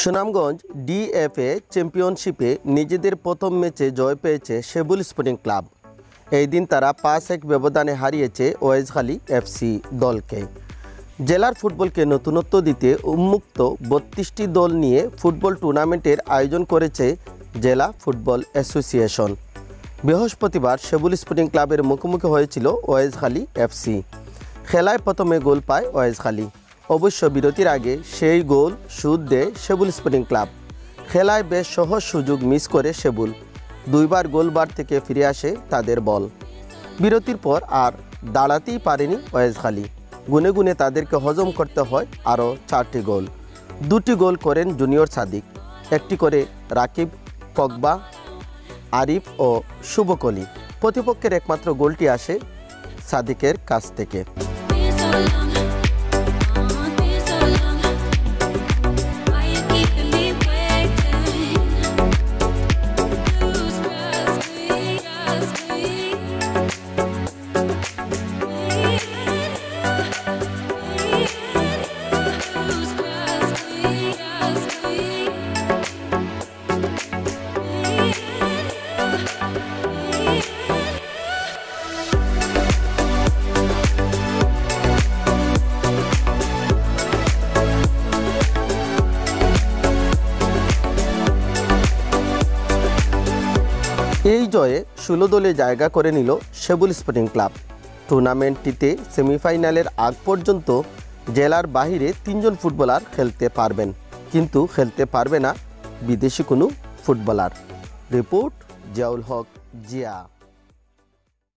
Sunamganj DFA চ্যাম্পিয়নশিপে নিজেদের প্রথম ম্যাচে জয় পেয়েছে সেবুল স্পোর্টিং ক্লাব। এই দিন তারা 5-1 ব্যবধানে হারিয়েছে ওয়াইজখালী এফসি দলকে। জেলার ফুটবলকে নতুনত্ব দিতে উন্মুক্ত 32টি দল নিয়ে ফুটবল টুর্নামেন্টের আয়োজন করেছে জেলা ফুটবল অ্যাসোসিয়েশন। বৃহস্পতিবার সেবুল স্পোর্টিং ক্লাবের মুখোমুখি হয়েছিল ওয়াইজখালী এফসি। খেলায় প্রথমে গোল পায় ওয়াইজখালী। অবশ্য বিরতির আগে সেই গোল শোধ দেয় সেবুল স্পোর্টিং ক্লাব। খেলায় বেশ সহজ সুযোগ মিস করে সেবুল। দুইবার গোলবার থেকে ফিরে আসে তাদের বল। বিরতির পর আর দাঁড়াতেই পারেনি ওয়াইজখালী। গুনে গুনে তাদেরকে হজম করতে হয় আরও 4টি গোল। 2টি গোল করেন জুনিয়র সাদিক, একটি করে রাকিব পগবা, আরিফ ও শুভকলি। প্রতিপক্ষের একমাত্র গোলটি আসে সাদিকের কাছ থেকে। এই জয়ে 16 দলে জায়গা করে নিল সেবুল স্পোর্টিং ক্লাব। টুর্নামেন্টটিতে সেমিফাইনালের আগ পর্যন্ত জেলার বাহিরে 3 জন ফুটবলার খেলতে পারবেন, কিন্তু খেলতে পারবে না বিদেশি কোনো ফুটবলার। রিপোর্ট জিয়াউল হক জিয়া।